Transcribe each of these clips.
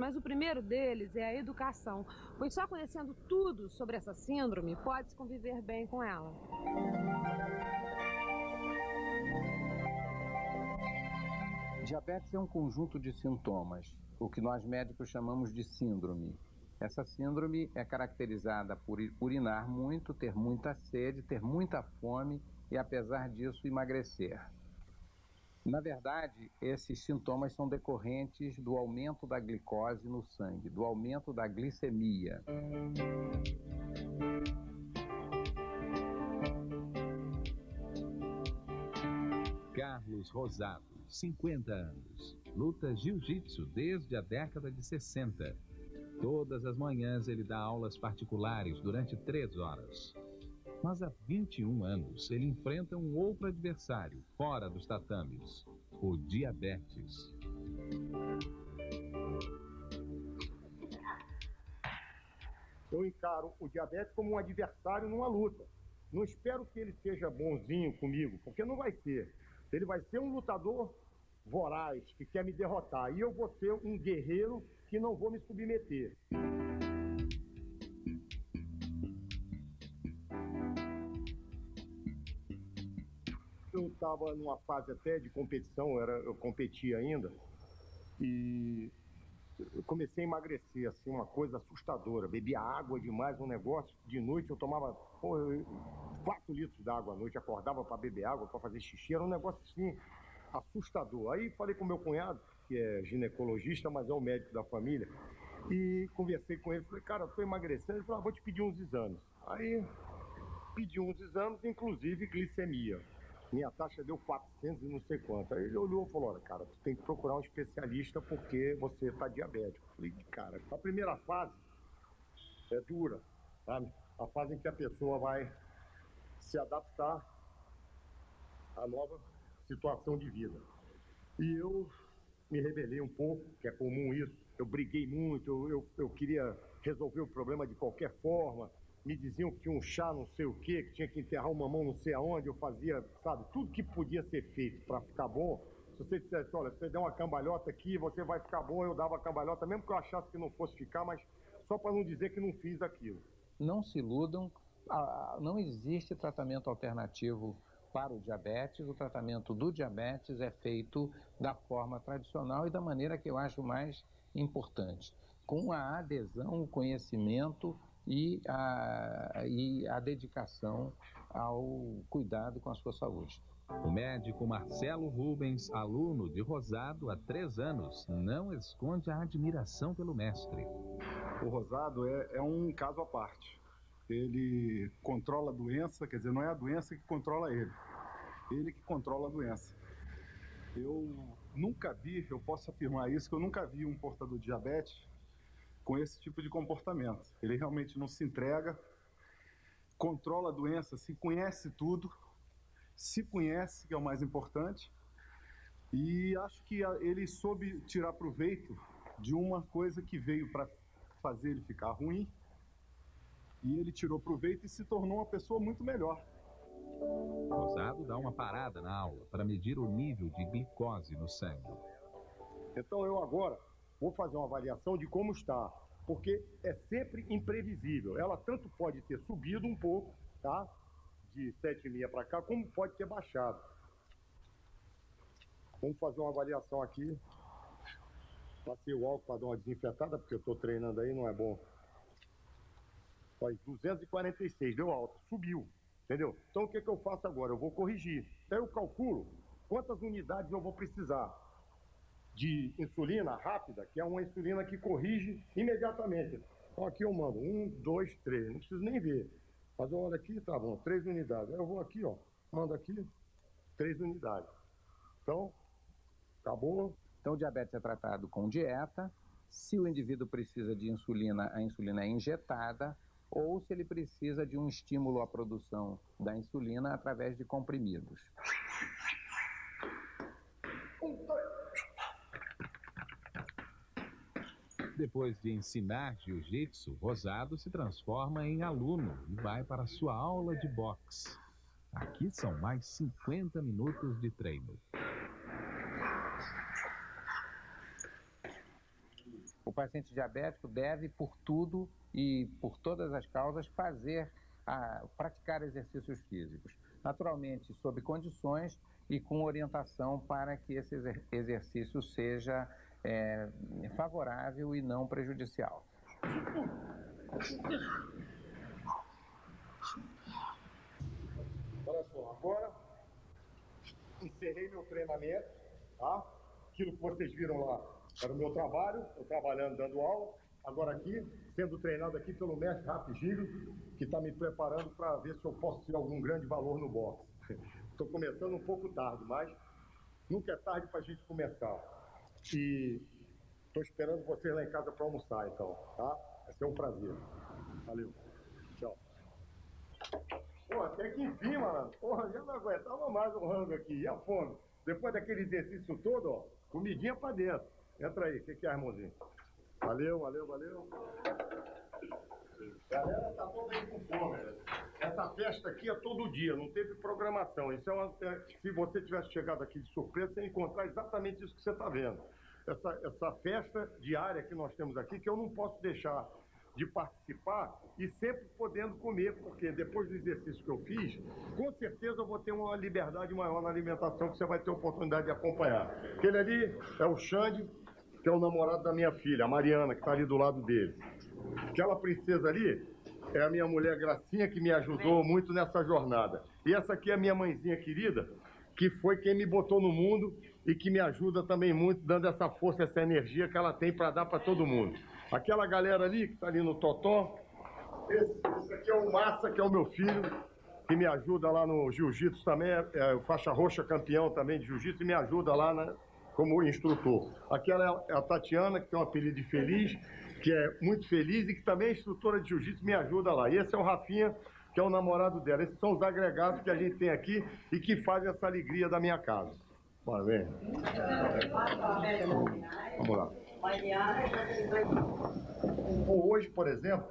mas o primeiro deles é a educação, pois só conhecendo tudo sobre essa síndrome pode-se conviver bem com ela. Diabetes é um conjunto de sintomas, o que nós médicos chamamos de síndrome. Essa síndrome é caracterizada por urinar muito, ter muita sede, ter muita fome e, apesar disso, emagrecer. Na verdade, esses sintomas são decorrentes do aumento da glicose no sangue, do aumento da glicemia. Carlos Rosado, 50 anos, luta jiu-jitsu desde a década de 60. Todas as manhãs ele dá aulas particulares durante 3 horas. Mas há 21 anos ele enfrenta um outro adversário fora dos tatames, o diabetes. Eu encaro o diabetes como um adversário numa luta. Não espero que ele seja bonzinho comigo, porque não vai ser. Ele vai ser um lutador voraz, que quer me derrotar. E eu vou ser um guerreiro que não vou me submeter. Eu estava numa fase até de competição, eu competia ainda, e eu comecei a emagrecer, assim, uma coisa assustadora. Bebia água demais, um negócio. De noite eu tomava 4 litros d'água à noite, acordava para beber água, para fazer xixi, era um negócio assim, assustador. Aí falei com meu cunhado, que é ginecologista, mas é o médico da família, e conversei com ele, falei, cara, eu estou emagrecendo. Ele falou, vou te pedir uns exames. Aí pedi uns exames, inclusive glicemia. Minha taxa deu 400 e não sei quanto. Aí ele olhou e falou, olha, cara, tu tem que procurar um especialista porque você está diabético. Eu falei, cara, a primeira fase é dura, sabe? A fase em que a pessoa vai se adaptar à nova situação de vida. E eu me rebelei um pouco, que é comum isso. Eu briguei muito, eu queria resolver o problema de qualquer forma. Me diziam que tinha um chá não sei o quê, que tinha que enterrar uma mão não sei aonde. Eu fazia, sabe, tudo que podia ser feito para ficar bom. Se você dissesse, olha, se você der uma cambalhota aqui, você vai ficar bom, eu dava a cambalhota, mesmo que eu achasse que não fosse ficar, mas só para não dizer que não fiz aquilo. Não se iludam, não existe tratamento alternativo para o diabetes. O tratamento do diabetes é feito da forma tradicional e da maneira que eu acho mais importante, com a adesão, o conhecimento e a dedicação ao cuidado com a sua saúde. O médico Marcelo Rubens, aluno de Rosado há 3 anos, não esconde a admiração pelo mestre. O Rosado é um caso à parte. Ele controla a doença, quer dizer, não é a doença que controla ele que controla a doença. Eu nunca vi, eu posso afirmar isso, que eu nunca vi um portador de diabetes com esse tipo de comportamento. Ele realmente não se entrega, controla a doença, se conhece tudo, se conhece, que é o mais importante, e acho que ele soube tirar proveito de uma coisa que veio para fazer ele ficar ruim, e ele tirou proveito e se tornou uma pessoa muito melhor. Rosado dá uma parada na aula para medir o nível de glicose no sangue. Então eu agora vou fazer uma avaliação de como está, porque é sempre imprevisível. Ela tanto pode ter subido um pouco, tá? De 7,5 para cá, como pode ter baixado. Vamos fazer uma avaliação aqui. Passei o álcool para dar uma desinfetada, porque eu estou treinando aí, não é bom. Olha, 246, deu alta, subiu, entendeu? Então o que eu faço agora? Eu vou corrigir. Então eu calculo quantas unidades eu vou precisar de insulina rápida, que é uma insulina que corrige imediatamente. Então aqui eu mando 1, 2, 3, não preciso nem ver. Mas eu olho aqui, tá bom, 3 unidades. Aí eu vou aqui, ó, mando aqui, 3 unidades. Então, acabou. Então o diabetes é tratado com dieta. Se o indivíduo precisa de insulina, a insulina é injetada, ou se ele precisa de um estímulo à produção da insulina através de comprimidos. Depois de ensinar jiu-jitsu, Rosado se transforma em aluno e vai para sua aula de boxe. Aqui são mais 50 minutos de treino. O paciente diabético deve, por tudo e por todas as causas, praticar exercícios físicos. Naturalmente, sob condições e com orientação para que esse exercício seja favorável e não prejudicial. Olha só, agora encerrei meu treinamento, tá? Aquilo que vocês viram lá era o meu trabalho, eu trabalhando, dando aula. Agora aqui, sendo treinado aqui pelo mestre Rafa Gílio, que está me preparando para ver se eu posso ter algum grande valor no boxe. Estou começando um pouco tarde, mas nunca é tarde para a gente começar. E estou esperando vocês lá em casa para almoçar, então, tá? Vai ser um prazer. Valeu. Tchau. Pô, até que enfim, mano. Porra, já não aguentava mais o rango aqui. E a fome? Depois daquele exercício todo, ó, comidinha pra dentro. Entra aí. O que é, irmãozinho? Valeu, valeu, valeu. Galera, tá toda aí com fome, né? Essa festa aqui é todo dia, não teve programação. Isso se você tivesse chegado aqui de surpresa, você ia encontrar exatamente isso que você está vendo. Essa festa diária que nós temos aqui, que eu não posso deixar de participar e sempre podendo comer, porque depois do exercício que eu fiz, com certeza eu vou ter uma liberdade maior na alimentação que você vai ter oportunidade de acompanhar. Aquele ali é o Xande, que é o namorado da minha filha, a Mariana, que está ali do lado dele. Aquela princesa ali é a minha mulher Gracinha, que me ajudou muito nessa jornada. E essa aqui é a minha mãezinha querida, que foi quem me botou no mundo e que me ajuda também muito, dando essa força, essa energia que ela tem para dar para todo mundo. Aquela galera ali, que está ali no Totó, esse aqui é o Massa, que é o meu filho, que me ajuda lá no jiu-jitsu também, é faixa roxa campeão também de jiu-jitsu, e me ajuda lá como instrutor. Aquela é a Tatiana, que tem um apelido de Feliz, que é muito feliz e que também é instrutora de jiu-jitsu, me ajuda lá. E esse é o Rafinha, que é o namorado dela. Esses são os agregados que a gente tem aqui e que fazem essa alegria da minha casa. Bora, vem. Vamos lá. Hoje, por exemplo,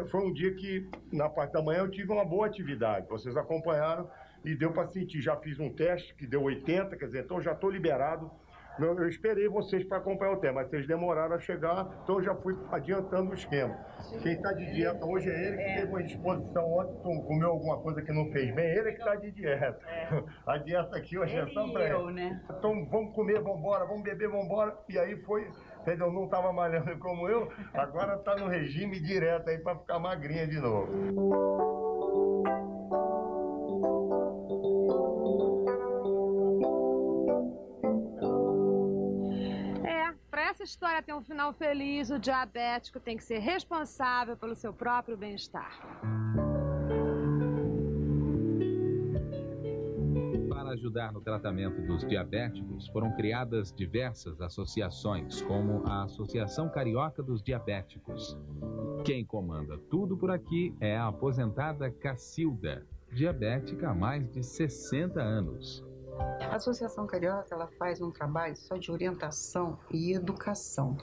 foi um dia que, na parte da manhã, eu tive uma boa atividade. Vocês acompanharam e deu para sentir. Já fiz um teste que deu 80, quer dizer, então já estou liberado. Eu esperei vocês para acompanhar o tema, mas vocês demoraram a chegar, então eu já fui adiantando o esquema. Quem está de dieta hoje é ele, que teve uma indisposição ontem, comeu alguma coisa que não fez bem, ele que está de dieta. A dieta aqui hoje é só para ele. Né? Então vamos comer, vamos embora, vamos beber, vamos embora. E aí foi, entendeu? Não estava malhando como eu, agora está no regime direto aí para ficar magrinha de novo. Essa história tem um final feliz, o diabético tem que ser responsável pelo seu próprio bem-estar. Para ajudar no tratamento dos diabéticos, foram criadas diversas associações, como a Associação Carioca dos Diabéticos. Quem comanda tudo por aqui é a aposentada Cacilda, diabética há mais de 60 anos. A Associação Carioca, ela faz um trabalho só de orientação e educação,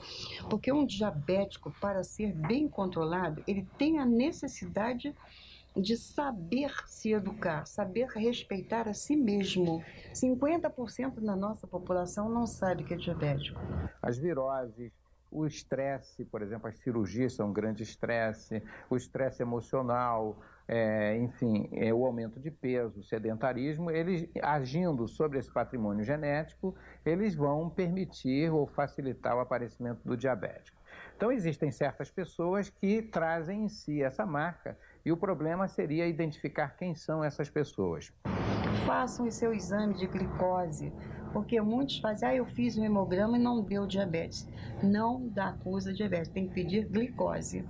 porque um diabético, para ser bem controlado, ele tem a necessidade de saber se educar, saber respeitar a si mesmo. 50% da nossa população não sabe que é diabético. As viroses, o estresse, por exemplo, as cirurgias são um grande estresse, o estresse emocional, enfim, o aumento de peso, o sedentarismo, eles agindo sobre esse patrimônio genético, eles vão permitir ou facilitar o aparecimento do diabético. Então, existem certas pessoas que trazem em si essa marca e o problema seria identificar quem são essas pessoas. Façam o seu exame de glicose, porque muitos fazem, eu fiz um hemograma e não deu diabetes. Não dá acusa diabetes, tem que pedir glicose.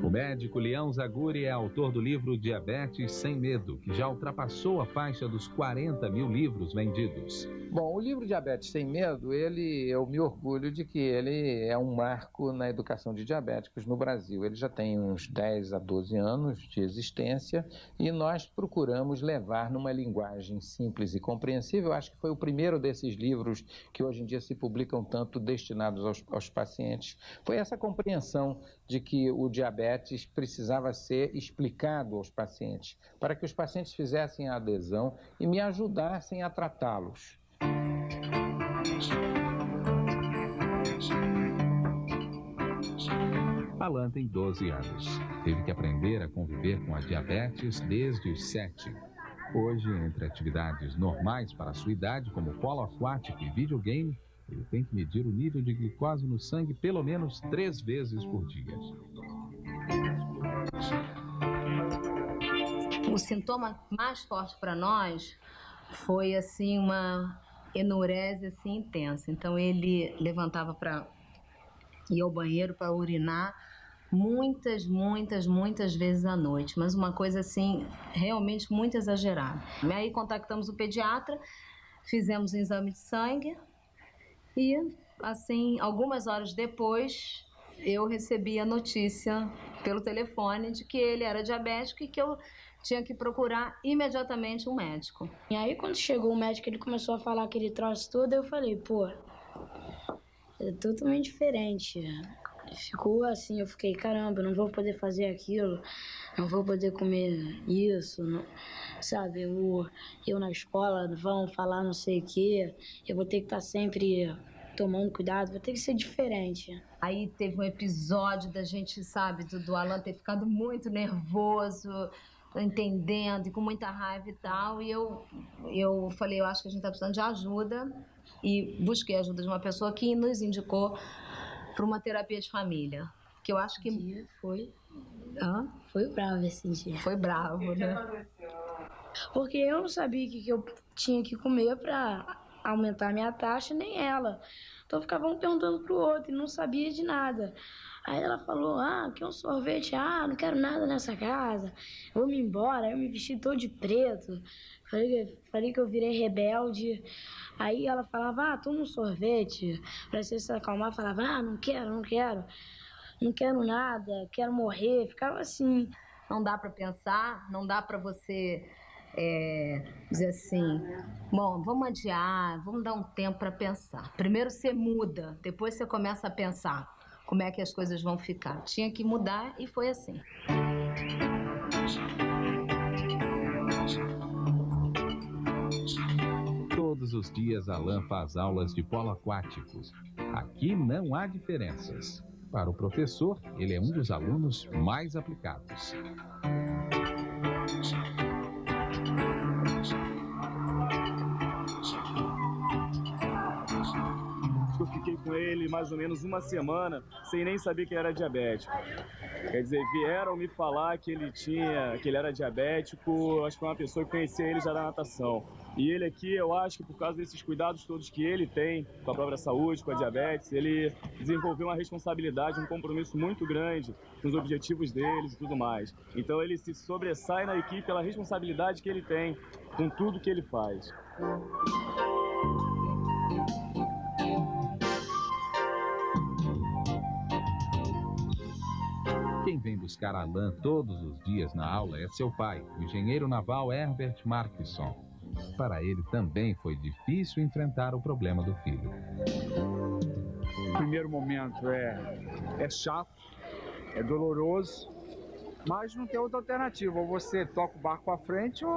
O médico Leão Zaguri é autor do livro Diabetes Sem Medo, que já ultrapassou a faixa dos 40 mil livros vendidos. Bom, o livro Diabetes Sem Medo, eu me orgulho de que ele é um marco na educação de diabéticos no Brasil. Ele já tem uns 10 a 12 anos de existência e nós procuramos levar numa linguagem simples e compreensível. Eu acho que foi o primeiro desses livros que hoje em dia se publicam tanto destinados aos pacientes. Foi essa compreensão de que o diabetes precisava ser explicado aos pacientes, para que os pacientes fizessem a adesão e me ajudassem a tratá-los. Alan tem 12 anos. Teve que aprender a conviver com a diabetes desde os 7. Hoje, entre atividades normais para a sua idade, como polo aquático e videogame, ele tem que medir o nível de glicose no sangue pelo menos 3 vezes por dia. O sintoma mais forte para nós foi assim uma enurese assim intensa. Então ele levantava para ir ao banheiro para urinar muitas vezes à noite, mas uma coisa assim realmente muito exagerada. E aí contactamos o pediatra, fizemos um exame de sangue e assim algumas horas depois eu recebi a notícia pelo telefone de que ele era diabético e que eu tinha que procurar imediatamente um médico. E aí quando chegou o médico, ele começou a falar aquele troço todo, eu falei, pô, é totalmente diferente. Ficou assim, eu fiquei, caramba, eu não vou poder fazer aquilo, não vou poder comer isso, não, sabe? Eu na escola vão falar não sei o quê, eu vou ter que estar sempre tomando cuidado, vai ter que ser diferente. Aí teve um episódio da gente, sabe, do Alan ter ficado muito nervoso, entendendo e com muita raiva e tal, e eu falei, eu acho que a gente tá precisando de ajuda, e busquei a ajuda de uma pessoa que nos indicou para uma terapia de família, que eu acho que foi bravo esse dia. Foi bravo, né? Porque eu não sabia o que eu tinha que comer para aumentar a minha taxa, nem ela. Então ficava um perguntando pro outro e não sabia de nada. Aí ela falou, quer um sorvete? Não quero nada nessa casa, vou me embora. Aí eu me vesti todo de preto, falei que eu virei rebelde. Aí ela falava, toma um sorvete. Pra você se acalmar, falava, não quero nada, quero morrer. Ficava assim. Não dá pra pensar, não dá pra você dizer assim, bom, vamos adiar, vamos dar um tempo pra pensar. Primeiro você muda, depois você começa a pensar como é que as coisas vão ficar. Tinha que mudar e foi assim. Todos os dias Alan faz aulas de polo aquáticos. Aqui não há diferenças. Para o professor, ele é um dos alunos mais aplicados. Eu fiquei com ele mais ou menos uma semana sem nem saber que era diabético. Quer dizer, vieram me falar que ele era diabético, acho que foi uma pessoa que conhecia ele já da natação. E ele aqui, eu acho que por causa desses cuidados todos que ele tem com a própria saúde, com a diabetes, ele desenvolveu uma responsabilidade, um compromisso muito grande com os objetivos deles e tudo mais. Então ele se sobressai na equipe pela responsabilidade que ele tem com tudo que ele faz. Quem vem buscar Alan todos os dias na aula é seu pai, o engenheiro naval Herbert Markson. Para ele também foi difícil enfrentar o problema do filho. O primeiro momento é chato, é doloroso, mas não tem outra alternativa. Ou você toca o barco para frente ou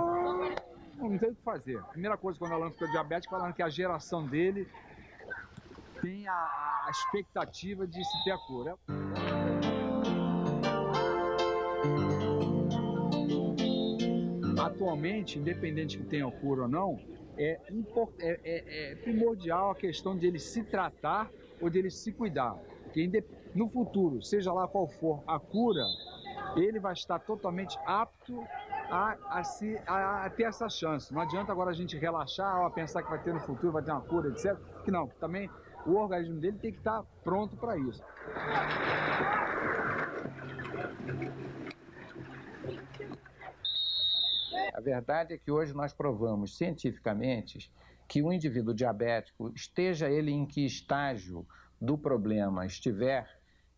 não tem o que fazer. A primeira coisa quando o Alan ficou diabético, falando que a geração dele tem a expectativa de se ter a cura. Atualmente, independente que tenha cura ou não, é primordial a questão de ele se tratar ou de ele se cuidar. Porque no futuro, seja lá qual for a cura, ele vai estar totalmente apto a ter essa chance. Não adianta agora a gente relaxar, pensar que vai ter no futuro, vai ter uma cura, etc. Que não, também o organismo dele tem que estar pronto para isso. A verdade é que hoje nós provamos cientificamente que o indivíduo diabético, esteja ele em que estágio do problema estiver,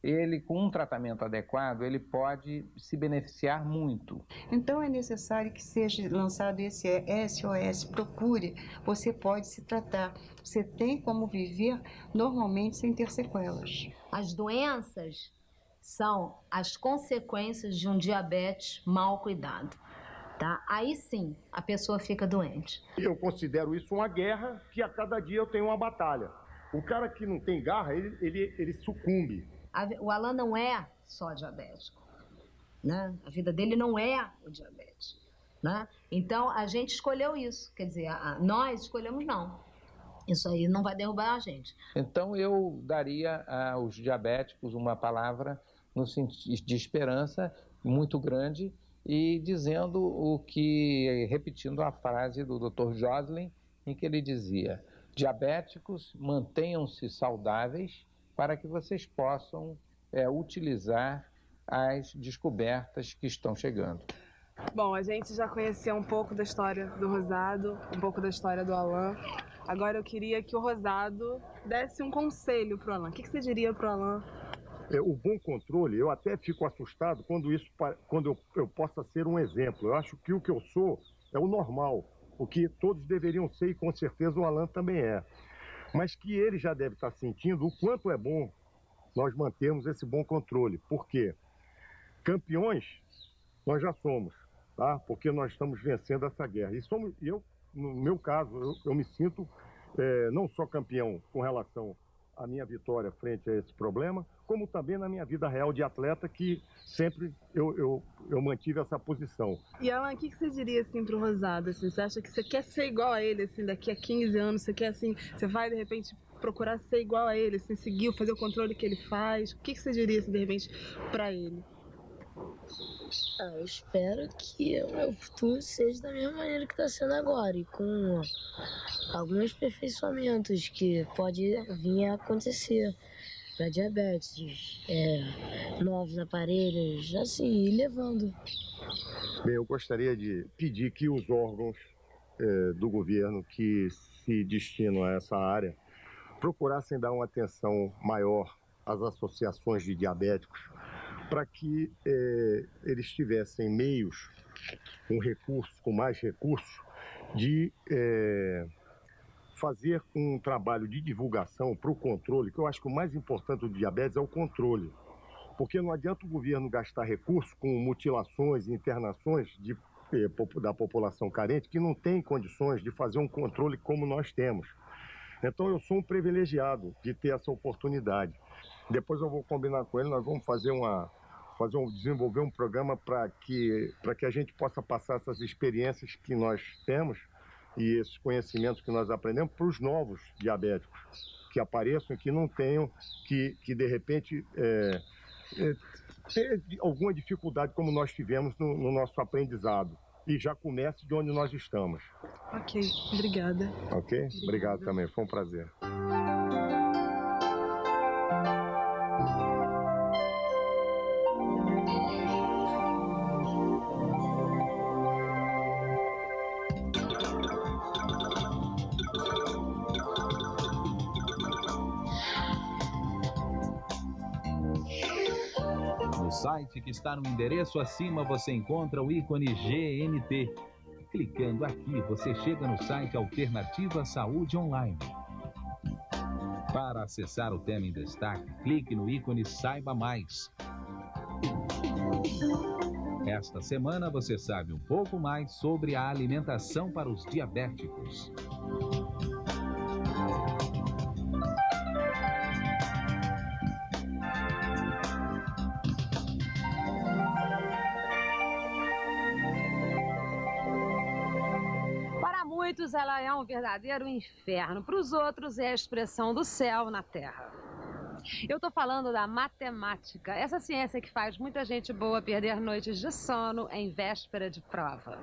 ele com um tratamento adequado, ele pode se beneficiar muito. Então é necessário que seja lançado esse SOS, procure, você pode se tratar, você tem como viver normalmente sem ter sequelas. As doenças são as consequências de um diabetes mal cuidado. Tá? Aí sim, a pessoa fica doente. Eu considero isso uma guerra que a cada dia eu tenho uma batalha. O cara que não tem garra, ele sucumbe. O Alan não é só diabético, né? A vida dele não é o diabetes, né? Então, a gente escolheu isso. Quer dizer, nós escolhemos não. Isso aí não vai derrubar a gente. Então, eu daria aos diabéticos uma palavra no sentido de esperança muito grande e dizendo repetindo a frase do Dr. Joslin, em que ele dizia: diabéticos, mantenham-se saudáveis para que vocês possam utilizar as descobertas que estão chegando. Bom, a gente já conheceu um pouco da história do Rosado, um pouco da história do Alan. Agora eu queria que o Rosado desse um conselho para o Alan. O que você diria para o Alan? O bom controle, eu até fico assustado quando eu possa ser um exemplo. Eu acho que o que eu sou é o normal, o que todos deveriam ser e com certeza o Alan também é. Mas que ele já deve estar sentindo o quanto é bom nós mantermos esse bom controle. Por quê? Campeões nós já somos, tá? Porque nós estamos vencendo essa guerra. E eu, no meu caso, eu me sinto não só campeão com relação à minha vitória frente a esse problema, como também na minha vida real de atleta, que sempre eu mantive essa posição. E Alan, o que você diria assim pro Rosado? Assim, você acha que você quer ser igual a ele assim, daqui a 15 anos? Você quer assim, você vai de repente procurar ser igual a ele, assim, seguir, fazer o controle que ele faz? O que você diria assim, de repente para ele? Eu espero que o meu futuro seja da mesma maneira que está sendo agora e com alguns aperfeiçoamentos que pode vir a acontecer para diabetes, novos aparelhos, assim, ir levando. Bem, eu gostaria de pedir que os órgãos do governo que se destinam a essa área procurassem dar uma atenção maior às associações de diabéticos, para que eles tivessem meios, com mais recursos, de fazer um trabalho de divulgação para o controle, que eu acho que o mais importante do diabetes é o controle. Porque não adianta o governo gastar recursos com mutilações e internações da população carente que não tem condições de fazer um controle como nós temos. Então eu sou um privilegiado de ter essa oportunidade. Depois eu vou combinar com ele, nós vamos desenvolver um programa para que a gente possa passar essas experiências que nós temos e esses conhecimentos que nós aprendemos para os novos diabéticos que apareçam e que não tenham, que de repente ter alguma dificuldade como nós tivemos no nosso aprendizado. E já comece de onde nós estamos. Ok, obrigada. Ok? Obrigado também, foi um prazer. No site que está no endereço acima, você encontra o ícone GNT. Clicando aqui, você chega no site Alternativa Saúde Online. Para acessar o tema em destaque, clique no ícone Saiba Mais. Esta semana você sabe um pouco mais sobre a alimentação para os diabéticos. Muitos, ela é um verdadeiro inferno. Para os outros, é a expressão do céu na terra. Eu estou falando da matemática, essa ciência que faz muita gente boa perder noites de sono em véspera de prova.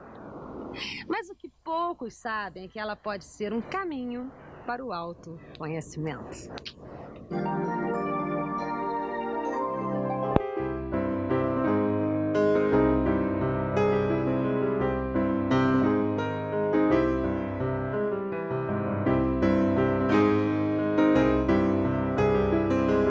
Mas o que poucos sabem é que ela pode ser um caminho para o autoconhecimento.